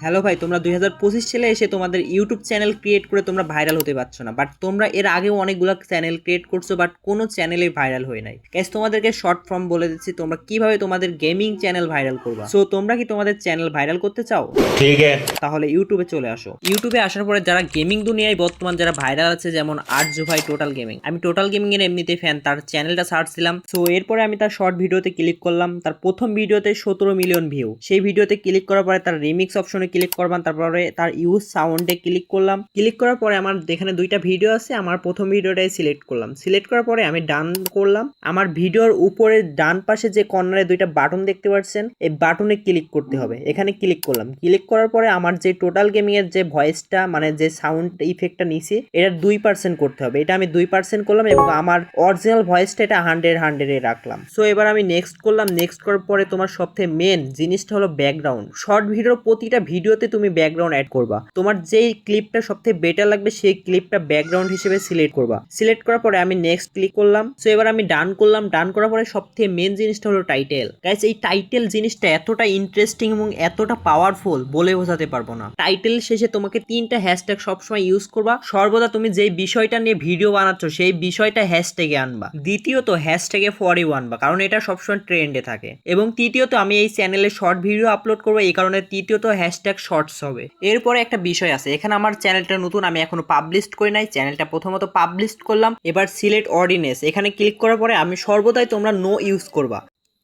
Hello ভাই, তোমরা 2025 সালে এসে তোমাদের ইউটিউব চ্যানেল ক্রিয়েট করে তোমরা ভাইরাল হতে পারছো না, বাট তোমরা এর আগেও অনেকগুলো চ্যানেল ক্রিয়েট করছো, বাট কোনো চ্যানেলে ভাইরাল হয় নাই। গাইস, তোমাদেরকে শর্ট ফর্ম বলে দিচ্ছি তোমরা কিভাবে তোমাদের গেমিং চ্যানেল ভাইরাল করবা। সো তোমরা কি তোমাদের চ্যানেল ভাইরাল করতে চাও? ठीक है। তাহলে ইউটিউবে চলে আসো। ইউটিউবে আসার পরে যারা গেমিং দুনিয়ায় বর্তমান যারা ভাইরাল আছে, যেমন আর্য ভাই টোটাল গেমিং, আমি টোটাল গেমিং এর এমনিতে ফ্যান, তার চ্যানেলটা সার্চ দিলাম। সো এরপরে আমি তার শর্ট ভিডিওতে ক্লিক করলাম। তার প্রথম ভিডিওতে 17 মিলিয়ন ভিউ। সেই ভিডিওতে ক্লিক করার পরে তার রিমিক্স অপশনে ক্লিক করলাম, তারপরে তার ইউজ সাউন্ডে ক্লিক করলাম। ক্লিক করার পরে আমার এখানে দুইটা ভিডিও আছে, আমার প্রথম ভিডিওটাই সিলেক্ট করলাম। সিলেক্ট করার পরে আমি ডান করলাম। আমার ভিডিওর উপরে ডান পাশে যে কর্নারে দুইটা বাটন দেখতে পাচ্ছেন, এই বাটনে ক্লিক করতে হবে। এখানে ক্লিক করলাম। ক্লিক করার পরে আমার যে টোটাল গেমিং এর যে ভয়েসটা, মানে যে সাউন্ড ইফেক্টটা নিছি, এটা 2% করতে হবে। এটা আমি 2% করলাম এবং আমার অরিজিনাল ভয়েসটা এটা 100 এ রাখলাম। সো এবার আমি নেক্সট করলাম। নেক্সট করার পরে তোমার সবথেকে মেন জিনিসটা হলো ব্যাকগ্রাউন্ড। শর্ট ভিডিওর প্রতিটা ভিডিওতে তুমি ব্যাকগ্রাউন্ড অ্যাড করবা। তোমার যেই ক্লিপটা সবথেকে বেটার লাগবে সেই ক্লিপটা ব্যাকগ্রাউন্ড হিসেবে সিলেক্ট করবা। সিলেক্ট করার পরে আমি নেক্সট ক্লিক করলাম। সো এবার আমি ডান করলাম। ডান করার পরে সবথেকে মেন জিনিসটা হলো টাইটেল। গাইস, এই টাইটেল জিনিসটা এতটা ইন্টারেস্টিং এবং এতটা পাওয়ারফুল বলে বোঝাতে পারবো না। টাইটেল শেষে তোমাকে 3টা হ্যাশট্যাগ সবসময় ইউজ করবা। সর্বদা তুমি যেই বিষয়টা নিয়ে ভিডিও বানাচ্ছ সেই বিষয়টা হ্যাশট্যাগে আনবা। দ্বিতীয়ত হ্যাশট্যাগে ফর ইউ আনবা, কারণ এটা সবসময় ট্রেন্ডে থাকে। এবং তৃতীয়ত আমি এই চ্যানেলে শর্ট ভিডিও আপলোড করবো, এই কারণে তৃতীয়ত হ্যাশট্যাগ শর্টস হবে। এরপরে একটা বিষয় আছে, এখানে আমার চ্যানেলটা নতুন, আমি এখনো পাবলিশ করি নাই। চ্যানেলটা প্রথমত পাবলিশ করলাম। এবার সিলেক্ট অডিয়েন্স, এখানে ক্লিক করার পরে আমি সর্বদাই তোমরা নো ইউজ করবা।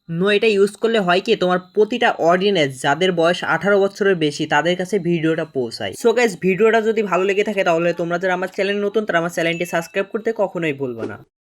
নো এটা ইউজ করলে হয় কি, তোমার প্রতিটা অডিয়েন্স যাদের বয়স 18 বছরের বেশি তাদের কাছে ভিডিওটা পৌঁছায়। সো গাইস, ভিডিওটা যদি ভালো লেগে থাকে তাহলে তোমরা যারা আমার চ্যানেল নতুন তারা আমার চ্যানেলটি সাবস্ক্রাইব করতে কখনোই ভুলবে না।